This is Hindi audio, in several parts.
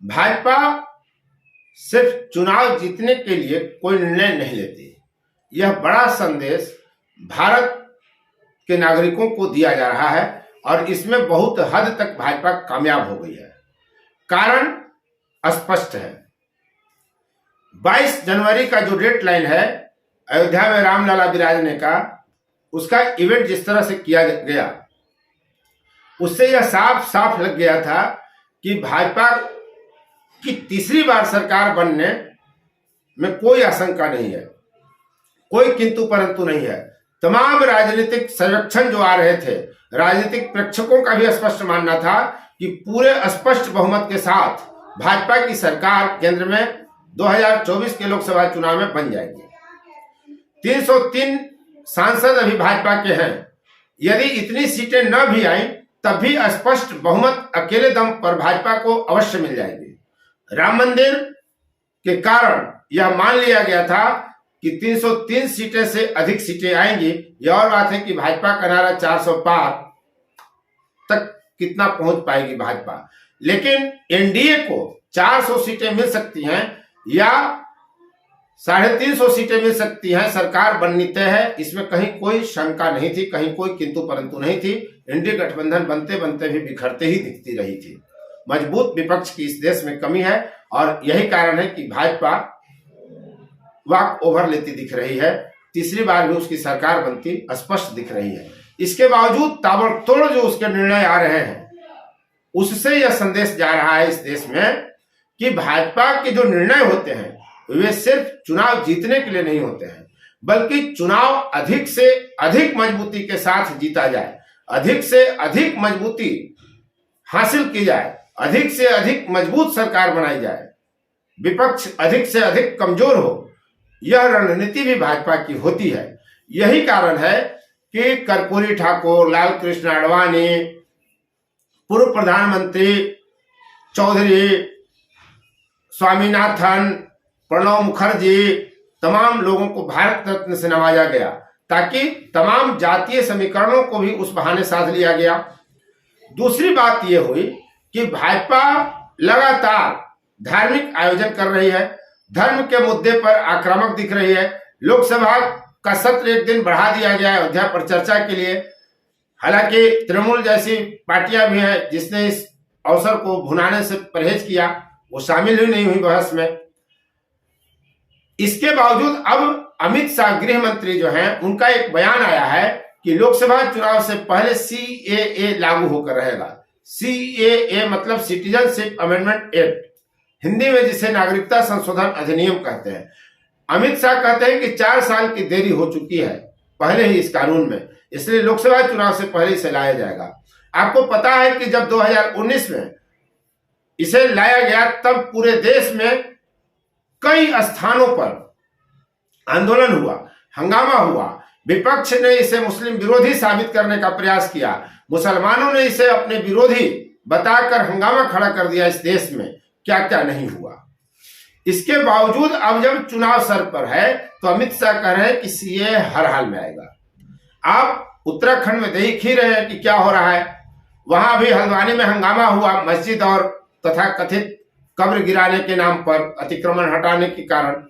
भाजपा सिर्फ चुनाव जीतने के लिए कोई निर्णय नहीं लेती। यह बड़ा संदेश भारत के नागरिकों को दिया जा रहा है और इसमें बहुत हद तक भाजपा कामयाब हो गई है। कारण स्पष्ट है। 22 जनवरी का जो डेडलाइन है अयोध्या में रामलला विराजने का, उसका इवेंट जिस तरह से किया गया उससे यह साफ साफ लग गया था कि भाजपा की तीसरी बार सरकार बनने में कोई आशंका नहीं है, कोई किंतु परंतु नहीं है। तमाम राजनीतिक सर्वेक्षण जो आ रहे थे, राजनीतिक प्रेक्षकों का भी स्पष्ट मानना था कि पूरे स्पष्ट बहुमत के साथ भाजपा की सरकार केंद्र में 2024 के लोकसभा चुनाव में बन जाएगी। 303 सांसद अभी भाजपा के हैं। यदि इतनी सीटें न भी आईं तब भी स्पष्ट बहुमत अकेले दम पर भाजपा को अवश्य मिल जाएगी। राम मंदिर के कारण यह मान लिया गया था कि 303 सीटें से अधिक सीटें आएंगी। यह और बात है कि भाजपा का नारा 400 पार तक कितना पहुंच पाएगी भाजपा, लेकिन एनडीए को 400 सीटें मिल सकती हैं या 350 सीटें मिल सकती हैं, सरकार बननी तय है। इसमें कहीं कोई शंका नहीं थी, कहीं कोई किंतु परंतु नहीं थी। एनडीए गठबंधन बनते बनते भी बिखरते ही दिखती रही थी। मजबूत विपक्ष की इस देश में कमी है और यही कारण है कि भाजपा वॉक ओवर लेती दिख रही है। तीसरी बार भी उसकी सरकार बनती स्पष्ट दिख रही है। इसके बावजूद ताबड़तोड़ जो उसके निर्णय आ रहे हैं, उससे यह संदेश जा रहा है इस देश में कि भाजपा के जो निर्णय होते हैं वे सिर्फ चुनाव जीतने के लिए नहीं होते हैं, बल्कि चुनाव अधिक से अधिक मजबूती के साथ जीता जाए, अधिक से अधिक मजबूती हासिल की जाए, अधिक से अधिक मजबूत सरकार बनाई जाए, विपक्ष अधिक से अधिक कमजोर हो। यह रणनीति भी भाजपा की होती है। यही कारण है कि कर्पूरी ठाकुर, लाल कृष्ण आडवाणी, पूर्व प्रधानमंत्री चौधरी, स्वामीनाथन, प्रणब मुखर्जी, तमाम लोगों को भारत रत्न से नवाजा गया ताकि तमाम जातीय समीकरणों को भी उस बहाने साध लिया गया। दूसरी बात यह हुई कि भाजपा लगातार धार्मिक आयोजन कर रही है, धर्म के मुद्दे पर आक्रामक दिख रही है। लोकसभा का सत्र एक दिन बढ़ा दिया गया अयोध्या पर चर्चा के लिए। हालांकि तृणमूल जैसी पार्टियां भी हैं जिसने इस अवसर को भुनाने से परहेज किया, वो शामिल ही नहीं हुई बहस में। इसके बावजूद अब अमित शाह गृह मंत्री जो हैं, उनका एक बयान आया है कि लोकसभा चुनाव से पहले सीएए लागू होकर रहेगा। सीएए मतलब सिटीजनशिप अमेंडमेंट एक्ट, हिंदी में जिसे नागरिकता संशोधन अधिनियम कहते हैं। अमित शाह कहते हैं कि 4 साल की देरी हो चुकी है पहले ही इस कानून में, इसलिए लोकसभा चुनाव से पहले इसे लाया जाएगा। आपको पता है कि जब 2019 में इसे लाया गया तब पूरे देश में कई स्थानों पर आंदोलन हुआ, हंगामा हुआ। विपक्ष ने इसे मुस्लिम विरोधी साबित करने का प्रयास किया, मुसलमानों ने इसे अपने विरोधी बताकर हंगामा खड़ा कर दिया। इस देश में क्या क्या नहीं हुआ। इसके बावजूद अब जब चुनाव सर पर है तो अमित शाह कह रहे हैं कि सीए हर हाल में आएगा। आप उत्तराखंड में देख ही रहे हैं कि क्या हो रहा है। वहां भी हल्द्वानी में हंगामा हुआ, मस्जिद और तथा कथित कब्र गिराने के नाम पर अतिक्रमण हटाने के कारण।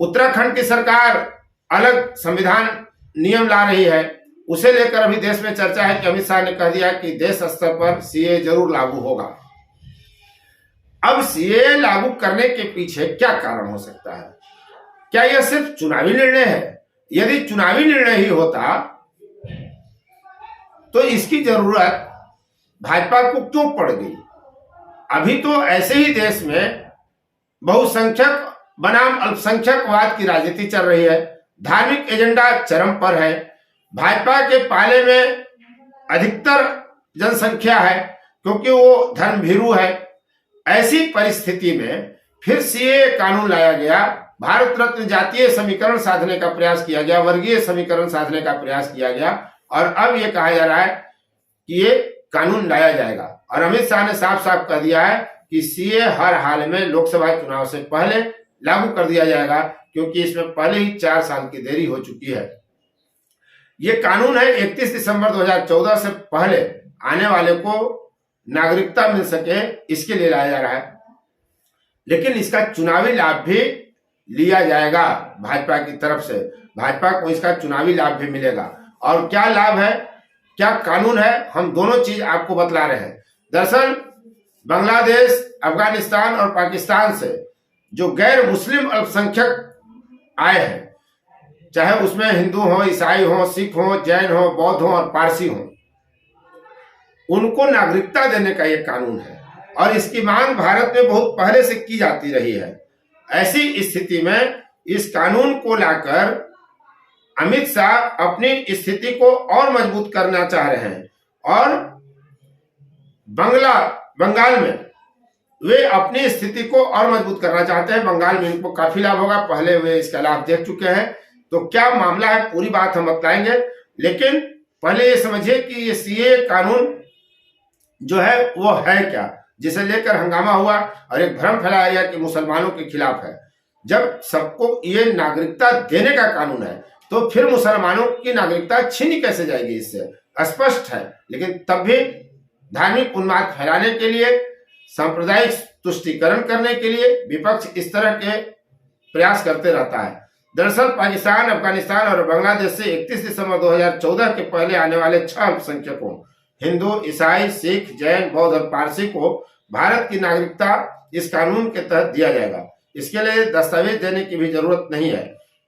उत्तराखंड की सरकार अलग संविधान नियम ला रही है, उसे लेकर अभी देश में चर्चा है कि अमित शाह ने कह दिया कि देश स्तर पर सीए जरूर लागू होगा। अब सीए लागू करने के पीछे क्या कारण हो सकता है? क्या यह सिर्फ चुनावी निर्णय है? यदि चुनावी निर्णय ही होता तो इसकी जरूरत भाजपा को क्यों पड़ गई? अभी तो ऐसे ही देश में बहुसंख्यक बनाम अल्पसंख्यकवाद की राजनीति चल रही है, धार्मिक एजेंडा चरम पर है, भाजपा के पाले में अधिकतर जनसंख्या है क्योंकि वो धर्मभीरू है। ऐसी परिस्थिति में फिर सीए कानून लाया गया, भारत रत्न जातीय समीकरण साधने का प्रयास किया गया, वर्गीय समीकरण साधने का प्रयास किया गया और अब ये कहा जा रहा है कि ये कानून लाया जाएगा। और अमित शाह ने साफ साफ कह दिया है कि सीए हर हाल में लोकसभा चुनाव से पहले लागू कर दिया जाएगा क्योंकि इसमें पहले ही 4 साल की देरी हो चुकी है। ये कानून है 31 दिसंबर 2014 से पहले आने वाले को नागरिकता मिल सके, इसके लिए लाया जा रहा है। लेकिन इसका चुनावी लाभ भी लिया जाएगा भाजपा की तरफ से, भाजपा को इसका चुनावी लाभ भी मिलेगा। और क्या लाभ है, क्या कानून है, हम दोनों चीज आपको बतला रहे हैं। दरअसल बांग्लादेश, अफगानिस्तान और पाकिस्तान से जो गैर मुस्लिम अल्पसंख्यक आए हैं, चाहे उसमें हिंदू हो, ईसाई हो, सिख हो, जैन हो, बौद्ध हो और पारसी हो, उनको नागरिकता देने का ये कानून है और इसकी मांग भारत में बहुत पहले से की जाती रही है। ऐसी स्थिति में इस कानून को लाकर अमित शाह अपनी स्थिति को और मजबूत करना चाह रहे हैं और बंगाल में वे अपनी स्थिति को और मजबूत करना चाहते हैं। बंगाल में इनको काफी लाभ होगा, पहले वे इसका लाभ देख चुके हैं। तो क्या मामला है, पूरी बात हम बताएंगे, लेकिन पहले ये समझिए कि ये सीए कानून जो है वो है क्या, जिसे लेकर हंगामा हुआ और एक भ्रम फैलाया गया कि मुसलमानों के खिलाफ है। जब सबको ये नागरिकता देने का कानून है तो फिर मुसलमानों की नागरिकता छीनी कैसे जाएगी, इससे स्पष्ट है। लेकिन तब भी धार्मिक उन्माद फैलाने के लिए, सांप्रदायिक तुष्टीकरण करने के लिए विपक्ष इस तरह के प्रयास करते रहता है। दरअसल पाकिस्तान, अफगानिस्तान और बांग्लादेश से 31 दिसंबर 2014 के पहले आने वाले 6 अल्पसंख्यकों हिंदू, ईसाई, सिख, जैन, बौद्ध और पारसी को भारत की नागरिकता इस कानून के तहत दिया जाएगा। इसके लिए दस्तावेज देने की भी जरूरत नहीं है।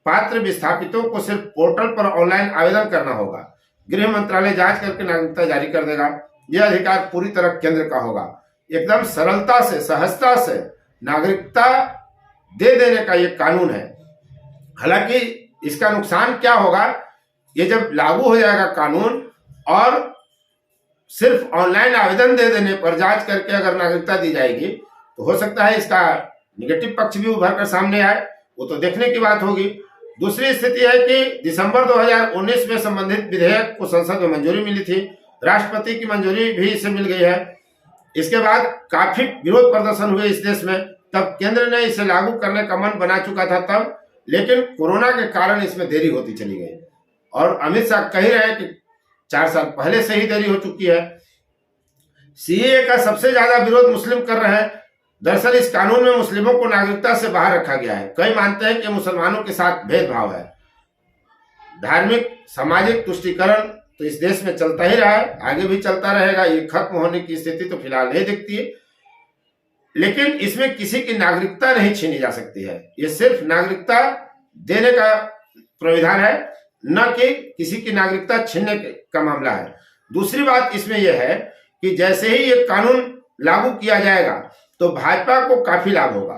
पात्र विस्थापितों को सिर्फ पोर्टल पर ऑनलाइन आवेदन करना होगा। गृह मंत्रालय जांच करके नागरिकता जारी कर देगा। यह अधिकार पूरी तरह केंद्र का होगा। एकदम सरलता से, सहजता से नागरिकता दे देने का यह कानून है। हालांकि इसका नुकसान क्या होगा, ये जब लागू हो जाएगा कानून और सिर्फ ऑनलाइन आवेदन दे देने पर जांच करके अगर नागरिकता दी जाएगी तो हो सकता है इसका निगेटिव पक्ष भी उभर कर सामने आए, वो तो देखने की बात होगी। दूसरी स्थिति है कि दिसंबर 2019 में संबंधित विधेयक को संसद में मंजूरी मिली थी, राष्ट्रपति की मंजूरी भी इसे मिल गई है। इसके बाद काफी विरोध प्रदर्शन हुए इस देश में, तब केंद्र ने इसे लागू करने का मन बना चुका था तब, लेकिन कोरोना के कारण इसमें देरी होती चली गई और अमित शाह कह रहे हैं कि 4 साल पहले से ही देरी हो चुकी है। सीएए का सबसे ज्यादा विरोध मुस्लिम कर रहे हैं। दरअसल इस कानून में मुस्लिमों को नागरिकता से बाहर रखा गया है। कई मानते हैं कि मुसलमानों के साथ भेदभाव है। धार्मिक सामाजिक तुष्टीकरण तो इस देश में चलता ही रहा है, आगे भी चलता रहेगा। ये खत्म होने की स्थिति तो फिलहाल नहीं दिखती है, लेकिन इसमें किसी की नागरिकता नहीं छीनी जा सकती है। ये सिर्फ नागरिकता देने का प्राविधान है, न कि किसी की नागरिकता छीनने का मामला है। दूसरी बात इसमें यह है कि जैसे ही ये कानून लागू किया जाएगा तो भाजपा को काफी लाभ होगा।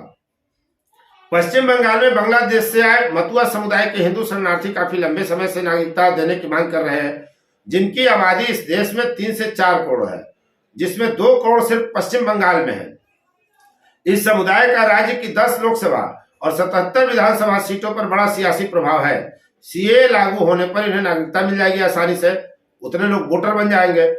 पश्चिम बंगाल में बांग्लादेश से आए मतुआ समुदाय के हिंदू शरणार्थी काफी लंबे समय से नागरिकता देने की मांग कर रहे हैं, जिनकी आबादी इस देश में 3 से 4 करोड़ है, जिसमें 2 करोड़ सिर्फ पश्चिम बंगाल में है। इस समुदाय का राज्य की 10 लोकसभा और 77 विधानसभा सीटों पर बड़ा सियासी प्रभाव है। सीए लागू होने पर इन्हें नागरिकता मिल जाएगी आसानी से, उतने लोग वोटर बन जाएंगे।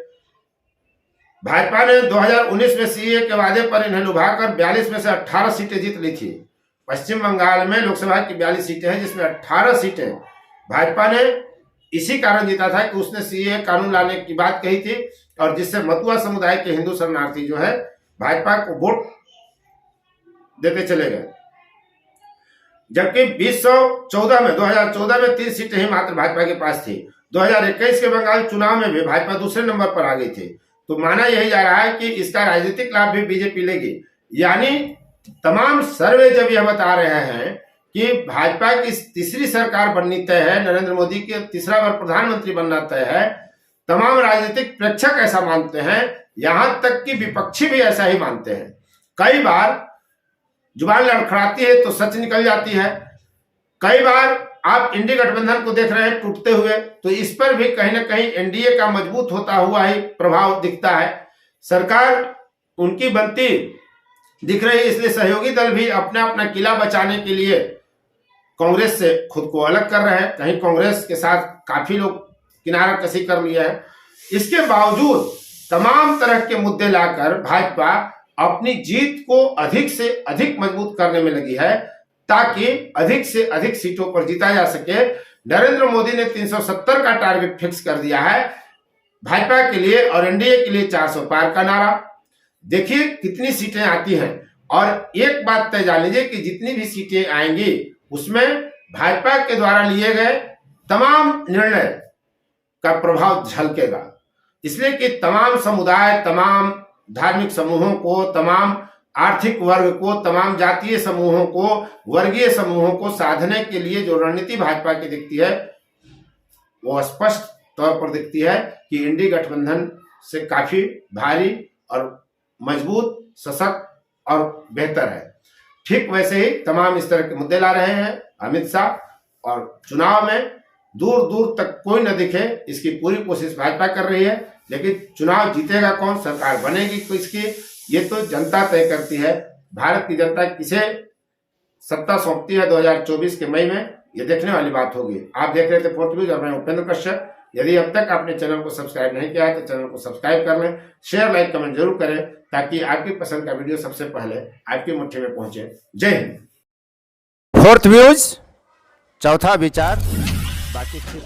भाजपा ने 2019 में सीए के वादे पर इन्हें लुभाकर 42 में से 18 सीटें जीत ली थी। पश्चिम बंगाल में लोकसभा की 42 सीटें हैं, जिसमें 18 सीटें भाजपा ने इसी कारण जीता था कि उसने सीए कानून लाने की बात कही थी और जिससे मतुआ समुदाय के हिंदू शरणार्थी जो है भाजपा को वोट देते चले गए। जबकि 2014 में 3 सीटें ही मात्र भाजपा के पास थी। 2021 के बंगाल चुनाव में भी भाजपा दूसरे नंबर पर आ गई थी। तो माना यही जा रहा है कि इसका राजनीतिक लाभ भी बीजेपी लेगी। यानी तमाम सर्वे जब यह बता रहे हैं कि भाजपा की तीसरी सरकार बननी तय है, नरेंद्र मोदी के तीसरा बार प्रधानमंत्री बनना तय है, तमाम राजनीतिक प्रेक्षक ऐसा मानते हैं, यहां तक कि विपक्षी भी ऐसा ही मानते हैं। कई बार जुबान लड़खड़ाती है तो सच निकल जाती है। कई बार आप इंडी गठबंधन को देख रहे हैं टूटते हुए, तो इस पर भी कहीं ना कहीं एनडीए का मजबूत होता हुआ ही प्रभाव दिखता है। सरकार उनकी बनती दिख रही, इसलिए सहयोगी दल भी अपना अपना किला बचाने के लिए कांग्रेस से खुद को अलग कर रहे हैं। कहीं कांग्रेस के साथ काफी लोग किनारा कसी कर लिया है। इसके बावजूद तमाम तरह के मुद्दे लाकर भाजपा अपनी जीत को अधिक से अधिक मजबूत करने में लगी है, ताकि अधिक से अधिक सीटों पर जीता जा सके। नरेंद्र मोदी ने 370 का टारगेट फिक्स कर दिया है भाजपा के लिए और एनडीए के लिए 400 पार का नारा। देखिए कितनी सीटें आती हैं। और एक बात तय जान लीजिए कि जितनी भी सीटें आएंगी उसमें भाजपा के द्वारा लिए गए तमाम निर्णय का प्रभाव झलकेगा, इसलिए कि तमाम समुदाय, तमाम धार्मिक समूहों को, तमाम आर्थिक वर्ग को, तमाम जातीय समूहों को, वर्गीय समूहों को साधने के लिए जो रणनीति भाजपा की दिखती है वो स्पष्ट तौर पर दिखती है कि इंडी गठबंधन से काफी भारी और मजबूत, सशक्त और बेहतर है। ठीक वैसे ही तमाम इस तरह के मुद्दे ला रहे हैं अमित शाह, और चुनाव में दूर दूर तक कोई न दिखे इसकी पूरी कोशिश भाजपा कर रही है। लेकिन चुनाव जीतेगा कौन, सरकार बनेगी किसकी, ये तो जनता तय करती है। भारत की जनता किसे सत्ता सौंपती है 2024 के मई में, ये देखने वाली बात होगी। आप देख रहे थे फोर्थ व्यूज और मैं उपेंद्र कश्यप। यदि अब तक आपने चैनल को सब्सक्राइब नहीं किया है तो चैनल को सब्सक्राइब कर लें, शेयर, लाइक, कमेंट जरूर करें ताकि आपकी पसंद का वीडियो सबसे पहले आपकी मुट्ठी में पहुंचे। जय हिंद। फोर्थ व्यूज, चौथा विचार, बाकी फिर